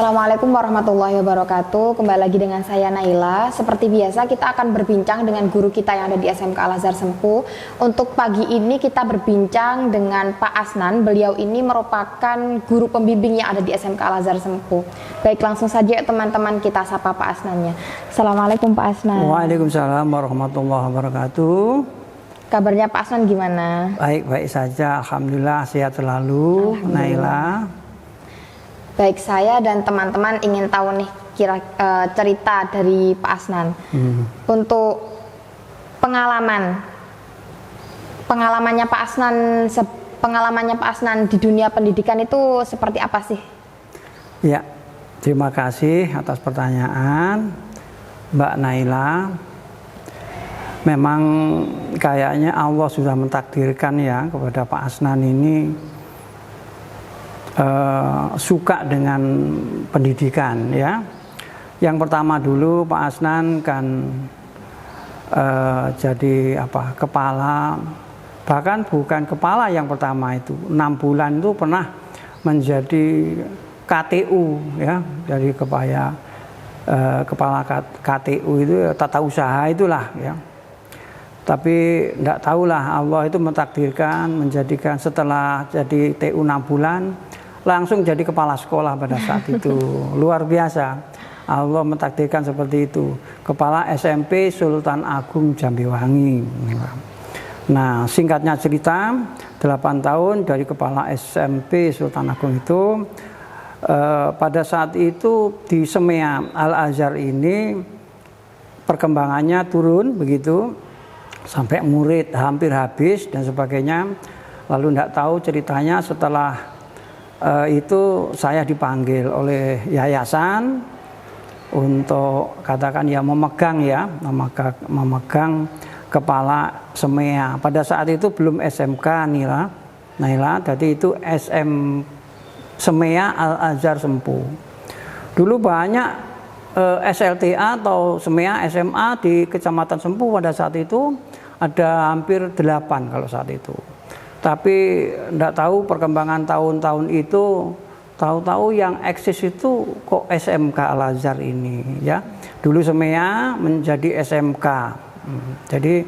Assalamualaikum warahmatullahi wabarakatuh. Kembali lagi dengan saya Naila. Seperti biasa kita akan berbincang dengan guru kita yang ada di SMK Al-Azhar Sempu. Untuk pagi ini kita berbincang dengan Pak Asnan. Beliau ini merupakan guru pembimbing yang ada di SMK Al-Azhar Sempu. Baik, langsung saja teman-teman kita sapa Pak Asnannya. Assalamualaikum Pak Asnan. Waalaikumsalam warahmatullahi wabarakatuh. Kabarnya Pak Asnan gimana? Baik-baik saja, alhamdulillah sehat selalu. Naila. Baik, saya dan teman-teman ingin tahu nih cerita dari Pak Asnan. Untuk pengalamannya Pak Asnan di dunia pendidikan itu seperti apa sih? Ya, terima kasih atas pertanyaan Mbak Naila. Memang kayaknya Allah sudah mentakdirkan ya kepada Pak Asnan ini suka dengan pendidikan ya. Yang pertama dulu Pak Asnan kan jadi kepala, bahkan bukan kepala yang pertama itu, 6 bulan itu pernah menjadi KTU ya, dari kepala KTU itu tata usaha itulah ya. Tapi tidak tahulah Allah itu mentakdirkan menjadikan setelah jadi TU 6 bulan langsung jadi kepala sekolah pada saat itu. Luar biasa, Allah mentakdirkan seperti itu. Kepala SMP Sultan Agung Jambiwangi. Nah, singkatnya cerita, 8 tahun dari kepala SMP Sultan Agung itu, pada saat itu di SEMEA Al-Azhar ini perkembangannya turun begitu, sampai murid hampir habis dan sebagainya. Lalu tidak tahu ceritanya setelah itu saya dipanggil oleh yayasan untuk katakan ya memegang kepala SEMEA. Pada saat itu belum SMK Naila, jadi itu SEMEA Al-Azhar Sempu. Dulu banyak SLTA atau SEMEA SMA di Kecamatan Sempu pada saat itu ada hampir 8 kalau saat itu. Tapi tidak tahu perkembangan tahun-tahun itu, tahu-tahu yang eksis itu kok SMK Al-Azhar ini ya. Dulu SEMEA menjadi SMK. Jadi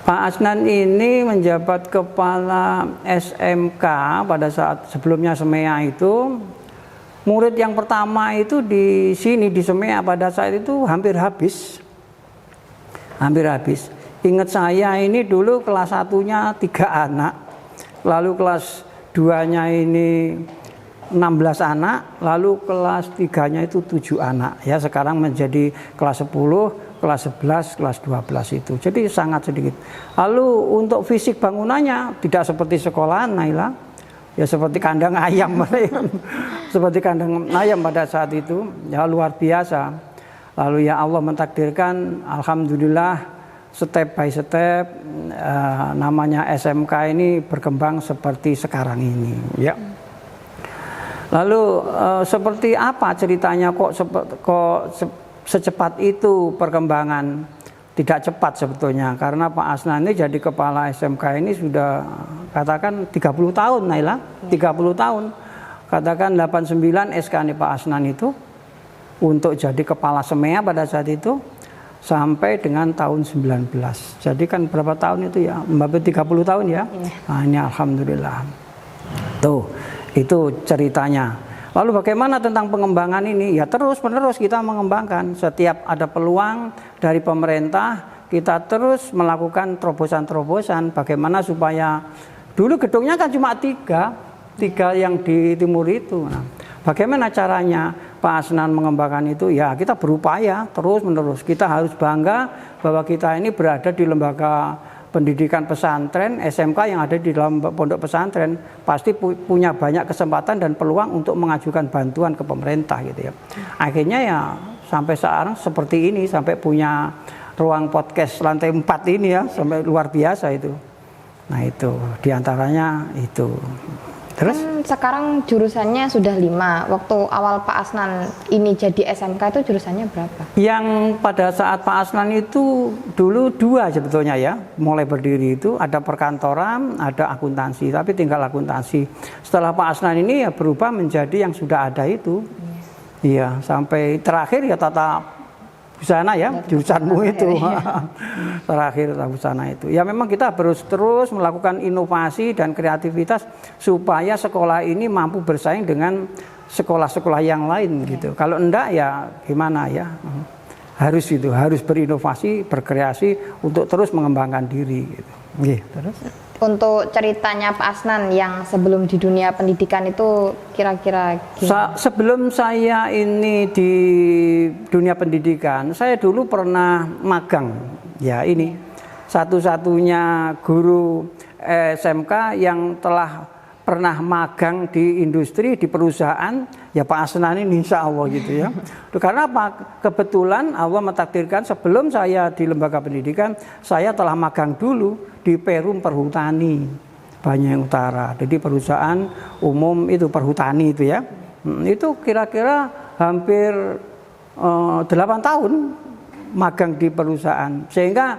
Pak Asnan ini menjabat kepala SMK pada saat sebelumnya SEMEA itu. Murid yang pertama itu di sini di SEMEA pada saat itu hampir habis. Ingat saya ini dulu kelas 1-nya 3 anak, lalu kelas 2-nya ini 16 anak, lalu kelas 3-nya itu 7 anak. Ya, sekarang menjadi kelas 10, kelas 11, kelas 12 itu. Jadi sangat sedikit. Lalu untuk fisik bangunannya tidak seperti sekolahan Naila. Ya seperti kandang ayam. Seperti kandang ayam pada saat itu. Ya luar biasa. Lalu ya Allah mentakdirkan, alhamdulillah step by step namanya SMK ini berkembang seperti sekarang ini ya. Lalu seperti apa ceritanya kok secepat itu perkembangan? Tidak cepat sebetulnya, karena Pak Asnan ini jadi kepala SMK ini sudah katakan 30 tahun Naila, 30 tahun. Katakan 89 SK nih Pak Asnan itu untuk jadi kepala SEMEA pada saat itu sampai dengan tahun 19. Jadi kan berapa tahun itu ya? Hampir 30 tahun ya. Nah, ini alhamdulillah. Tuh, itu ceritanya. Lalu bagaimana tentang pengembangan ini? Ya terus-menerus kita mengembangkan. Setiap ada peluang dari pemerintah, kita terus melakukan terobosan-terobosan bagaimana supaya dulu gedungnya kan cuma 3 yang di timur itu. Nah, bagaimana caranya Pak Asnan mengembangkan itu? Ya kita berupaya terus-menerus. Kita harus bangga bahwa kita ini berada di lembaga pendidikan pesantren, SMK yang ada di dalam pondok pesantren, pasti punya banyak kesempatan dan peluang untuk mengajukan bantuan ke pemerintah gitu ya. Akhirnya ya sampai sekarang seperti ini, sampai punya ruang podcast lantai 4 ini ya, sampai luar biasa itu. Nah itu diantaranya itu. Terus? Sekarang jurusannya sudah 5. Waktu awal Pak Asnan ini jadi SMK itu jurusannya berapa? Yang pada saat Pak Asnan itu dulu 2 sebetulnya ya. Mulai berdiri itu ada perkantoran, ada akuntansi, tapi tinggal akuntansi. Setelah Pak Asnan ini ya berubah menjadi yang sudah ada itu. Iya, sampai terakhir ya tata busana ya, jurusanmu itu. Terakhir tata busana itu. Ya memang kita harus terus melakukan inovasi dan kreativitas supaya sekolah ini mampu bersaing dengan sekolah-sekolah yang lain gitu. Kalau enggak ya gimana ya? Harus itu, harus berinovasi, berkreasi untuk terus mengembangkan diri gitu. Terus untuk ceritanya Pak Asnan yang sebelum di dunia pendidikan itu kira-kira gimana? Sebelum saya ini di dunia pendidikan, saya dulu pernah magang. Ya ini satu-satunya guru SMK yang telah pernah magang di industri, di perusahaan, ya Pak Asnan ini insya Allah gitu ya. Karena apa? Kebetulan Allah mentakdirkan sebelum saya di lembaga pendidikan, saya telah magang dulu di Perum Perhutani Banyuwangi Utara. Jadi perusahaan umum itu perhutani itu ya. Itu kira-kira hampir 8 tahun magang di perusahaan. Sehingga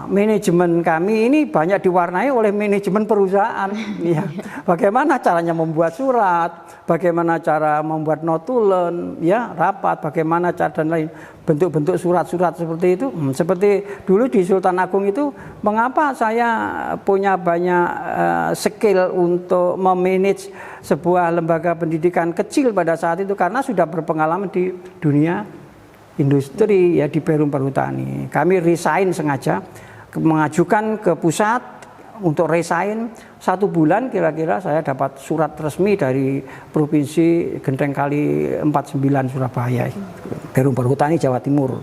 manajemen kami ini banyak diwarnai oleh manajemen perusahaan. Ya. Bagaimana caranya membuat surat, bagaimana cara membuat notulen, ya rapat, bagaimana cara dan lain bentuk-bentuk surat-surat seperti itu. Seperti dulu di Sultan Agung itu, mengapa saya punya banyak skill untuk memanage sebuah lembaga pendidikan kecil pada saat itu karena sudah berpengalaman di dunia industri ya di Perum Perhutani. Kami resign sengaja mengajukan ke pusat untuk resign 1 bulan kira-kira saya dapat surat resmi dari Provinsi Genteng Kali 49 Surabaya. Perum Perhutani Jawa Timur.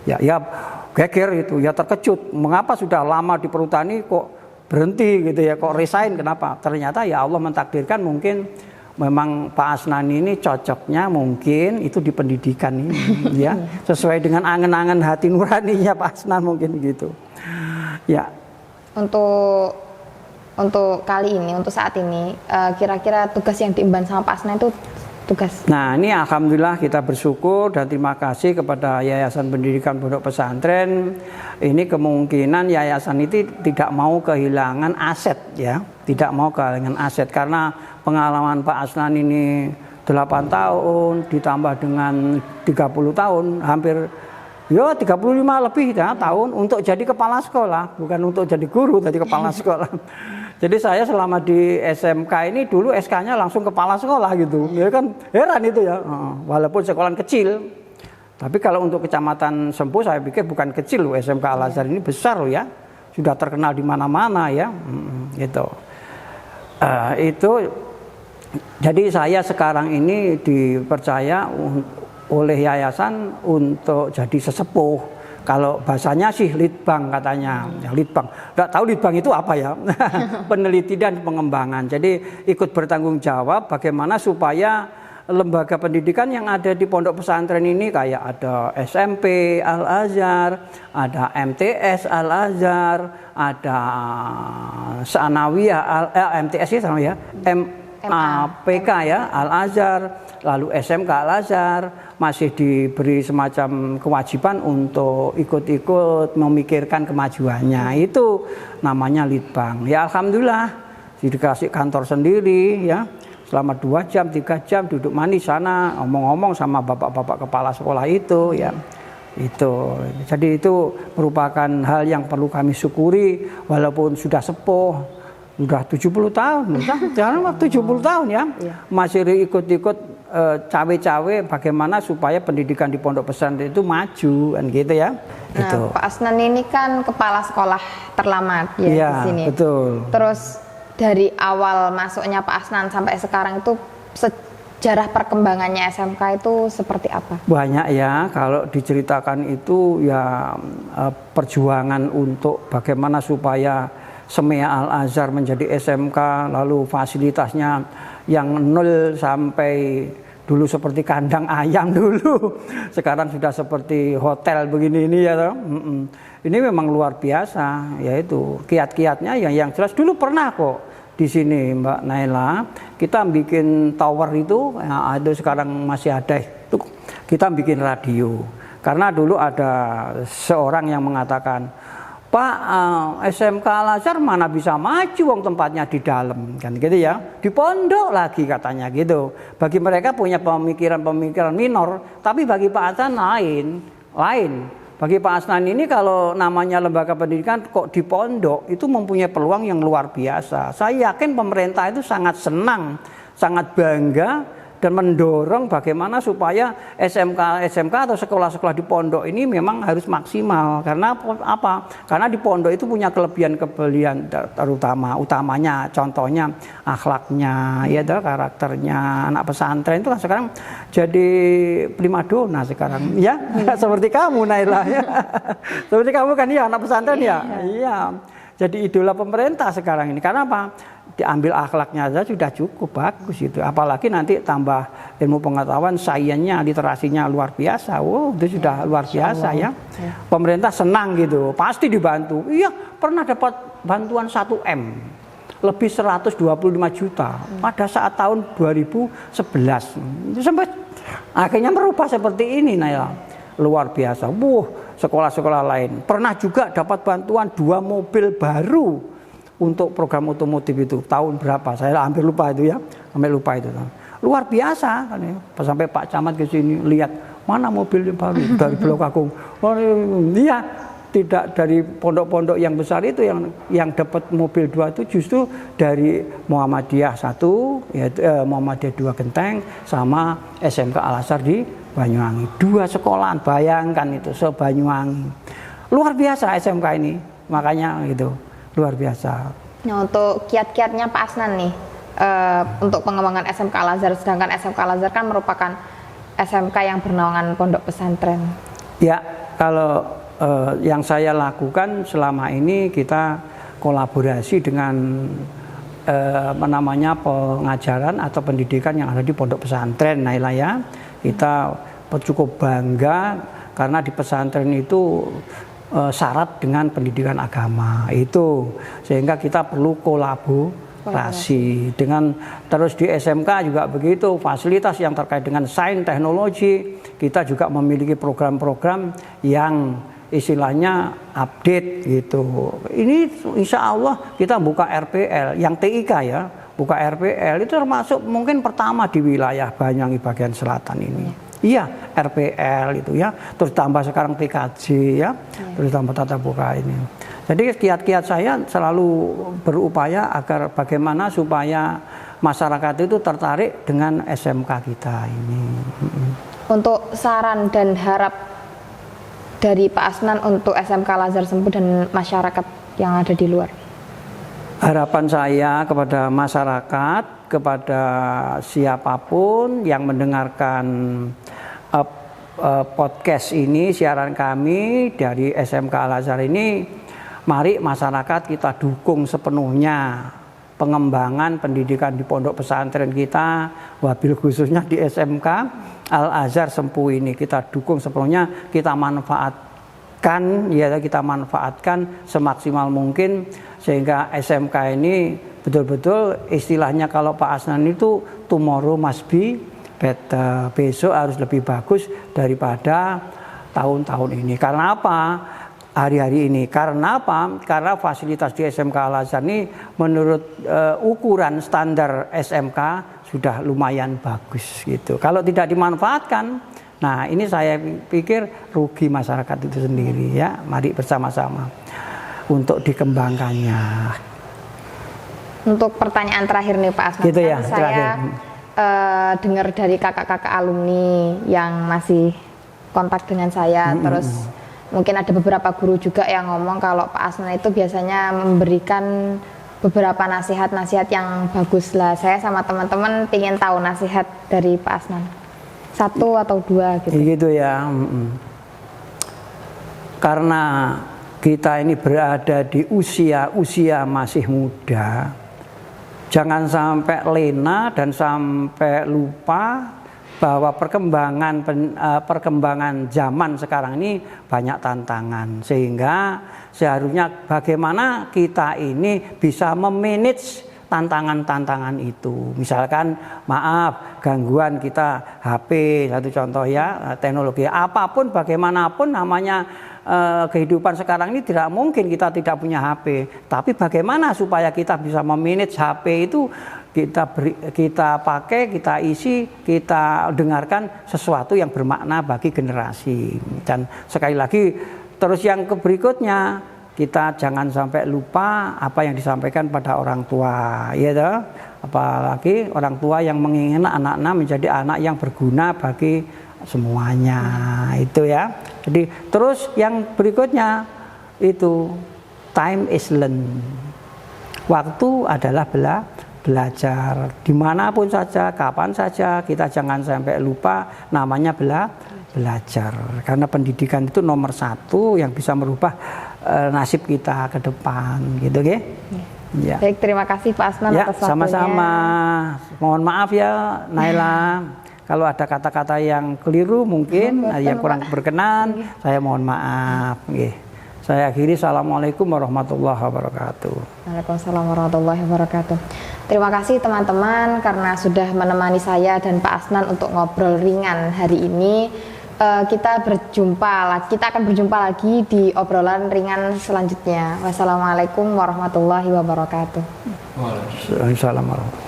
Ya geger itu, ya terkejut. Mengapa sudah lama di perhutani kok berhenti gitu ya, kok resign, kenapa? Ternyata ya Allah mentakdirkan mungkin memang Pak Asnan ini cocoknya mungkin itu di pendidikan ini ya, sesuai dengan angan-angan hati nuraninya Pak Asnan mungkin gitu. Ya. Untuk kali ini, untuk saat ini kira-kira tugas yang diemban sama Pak Asnan itu tugas. Nah, ini alhamdulillah kita bersyukur dan terima kasih kepada Yayasan Pendidikan Pondok Pesantren. Ini kemungkinan yayasan itu tidak mau kehilangan aset ya, tidak mau kehilangan aset karena pengalaman Pak Asnan ini 8 tahun ditambah dengan 30 tahun, hampir ya 35 lebih ya, tahun untuk jadi kepala sekolah, bukan untuk jadi guru, jadi kepala sekolah. Jadi saya selama di SMK ini dulu SK-nya langsung kepala sekolah gitu. Ya kan heran itu ya. Walaupun sekolah kecil. Tapi kalau untuk Kecamatan Sempu saya pikir bukan kecil loh, SMK Al-Azhar ini besar loh ya. Sudah terkenal di mana-mana ya. Gitu. Itu jadi saya sekarang ini dipercaya oleh yayasan untuk jadi sesepuh. Kalau bahasanya sih litbang katanya, ya, litbang. Nggak tahu litbang itu apa ya? Peneliti dan pengembangan. Jadi ikut bertanggung jawab bagaimana supaya lembaga pendidikan yang ada di pondok pesantren ini kayak ada SMP Al-Azhar, ada MTS Al-Azhar, ada Sanawiyah MTS ya sama ya, MAPK ya Al-Azhar, lalu SMK Al-Azhar masih diberi semacam kewajiban untuk ikut-ikut memikirkan kemajuannya. Itu namanya litbang. Ya alhamdulillah dikasih kantor sendiri ya. Selama 2 jam, 3 jam duduk manis sana ngomong-ngomong sama bapak-bapak kepala sekolah itu ya. Itu. Jadi itu merupakan hal yang perlu kami syukuri walaupun sudah sepuh, sudah 70 tahun. Jangan 70 tahun ya. Masih ikut-ikut cawe-cawe bagaimana supaya pendidikan di pondok pesantren itu maju kan gitu ya. Nah, itu. Pak Asnan ini kan kepala sekolah terlama ya, di sini. Betul. Terus dari awal masuknya Pak Asnan sampai sekarang itu sejarah perkembangannya SMK itu seperti apa? Banyak ya, kalau diceritakan itu ya perjuangan untuk bagaimana supaya SEMEA Al-Azhar menjadi SMK, lalu fasilitasnya yang 0 sampai dulu seperti kandang ayam dulu, sekarang sudah seperti hotel begini ini ya. Ini memang luar biasa, yaitu kiat-kiatnya yang jelas dulu pernah kok di sini Mbak Naila kita bikin tower itu, ya, ada sekarang masih ada itu, kita bikin radio karena dulu ada seorang yang mengatakan Pak, SMK Al-Azhar mana bisa maju wong tempatnya di dalam, kan gitu ya. Di pondok lagi katanya gitu. Bagi mereka punya pemikiran-pemikiran minor, tapi bagi Pak Asnan lain. Bagi Pak Asnan ini kalau namanya lembaga pendidikan kok di pondok itu mempunyai peluang yang luar biasa. Saya yakin pemerintah itu sangat senang, sangat bangga dan mendorong bagaimana supaya SMK atau sekolah-sekolah di pondok ini memang harus maksimal. Karena apa? Karena di pondok itu punya kelebihan utamanya contohnya akhlaknya, ya karakternya. Anak pesantren itu kan sekarang jadi primadona sekarang, ya. Seperti kamu Naila ya. Seperti kamu kan ya anak pesantren ya. Iya. Jadi idola pemerintah sekarang ini. Karena apa? Diambil akhlaknya saja sudah cukup bagus itu. Apalagi nanti tambah ilmu pengetahuan, sainsnya, literasinya luar biasa. Wow, itu sudah luar biasa ya. Pemerintah senang gitu, pasti dibantu. Iya, pernah dapat bantuan 1M. Lebih 125 juta pada saat tahun 2011. Sampai akhirnya merubah seperti ini Naila. Luar biasa. Sekolah-sekolah lain pernah juga dapat bantuan 2 mobil baru untuk program otomotif itu tahun berapa saya hampir lupa itu ya, luar biasa kan ya. Sampai Pak Camat ke sini lihat mana mobil yang baru dari Blok Agung. Iya, tidak dari pondok-pondok yang besar itu yang dapat mobil 2 itu justru dari Muhammadiyah 1 yaitu Muhammadiyah 2 Genteng sama SMK Al-Azhar di Banyuwangi. 2 sekolahan, bayangkan itu se-Banyuwangi. Luar biasa SMK ini, makanya gitu. Luar biasa. Nah, untuk kiat-kiatnya Pak Asnan nih untuk pengembangan SMK Al-Azhar, sedangkan SMK Al-Azhar kan merupakan SMK yang bernaungan pondok pesantren. Ya, kalau yang saya lakukan selama ini kita kolaborasi dengan pengajaran atau pendidikan yang ada di pondok pesantren Naila ya. Kita cukup bangga karena di pesantren itu syarat dengan pendidikan agama itu, sehingga kita perlu kolaborasi dengan terus di SMK juga begitu, fasilitas yang terkait dengan sains teknologi kita juga memiliki program-program yang istilahnya update gitu. Ini insya Allah kita buka RPL yang TIK ya, buka RPL itu termasuk mungkin pertama di wilayah Banyuwangi bagian selatan ini. Iya, RPL itu ya, terus tambah sekarang TKJ ya, terus tambah tatap muka ini. Jadi kiat-kiat saya selalu berupaya agar bagaimana supaya masyarakat itu tertarik dengan SMK kita ini. Untuk saran dan harap dari Pak Asnan untuk SMK Al-Azhar Sempu dan masyarakat yang ada di luar. Harapan saya kepada masyarakat, kepada siapapun yang mendengarkan podcast ini, siaran kami dari SMK Al-Azhar ini, mari masyarakat kita dukung sepenuhnya pengembangan pendidikan di pondok pesantren kita, wabil khususnya di SMK Al-Azhar Sempu ini kita dukung sepenuhnya, kita manfaatkan semaksimal mungkin sehingga SMK ini betul-betul istilahnya kalau Pak Asnan itu tomorrow must be better, besok harus lebih bagus daripada tahun-tahun ini. Karena apa? Hari-hari ini. Karena apa? Karena fasilitas di SMK Al-Azhar ini menurut ukuran standar SMK sudah lumayan bagus gitu. Kalau tidak dimanfaatkan, nah ini saya pikir rugi masyarakat itu sendiri ya. Mari bersama-sama untuk dikembangkannya. Untuk pertanyaan terakhir nih Pak Asnan, gitu ya, saya dengar dari kakak-kakak alumni yang masih kontak dengan saya, terus mungkin ada beberapa guru juga yang ngomong kalau Pak Asnan itu biasanya memberikan beberapa nasihat-nasihat yang bagus lah. Saya sama teman-teman ingin tahu nasihat dari Pak Asnan, 1 atau 2 gitu. Gitu ya. Karena kita ini berada di usia masih muda, jangan sampai lena dan sampai lupa bahwa perkembangan zaman sekarang ini banyak tantangan, sehingga seharusnya bagaimana kita ini bisa memanage tantangan-tantangan itu. Misalkan maaf gangguan kita HP, satu contoh ya, teknologi apapun bagaimanapun namanya kehidupan sekarang ini tidak mungkin kita tidak punya HP. Tapi bagaimana supaya kita bisa memanage HP itu, kita pakai, kita isi, kita dengarkan sesuatu yang bermakna bagi generasi. Dan sekali lagi, terus yang berikutnya, kita jangan sampai lupa apa yang disampaikan pada orang tua, ya toh? Apalagi orang tua yang menginginkan anak-anak menjadi anak yang berguna bagi semuanya, itu ya. Jadi terus yang berikutnya itu time is learn. Waktu adalah belajar. Dimanapun saja, kapan saja, kita jangan sampai lupa namanya belajar. Karena pendidikan itu nomor satu yang bisa merubah nasib kita ke depan, gitu, ya. Ya. Baik, terima kasih Pak Asnan ya, atas waktunya. Sama-sama. Mohon maaf ya, Naila. Kalau ada kata-kata yang keliru mungkin, yang kurang berkenan, saya mohon maaf. Saya akhiri, assalamualaikum warahmatullahi wabarakatuh. Waalaikumsalam warahmatullahi wabarakatuh. Terima kasih teman-teman karena sudah menemani saya dan Pak Asnan untuk ngobrol ringan hari ini. Kita akan berjumpa lagi di obrolan ringan selanjutnya. Wassalamualaikum warahmatullahi wabarakatuh. Waalaikumsalam warahmatullahi wabarakatuh.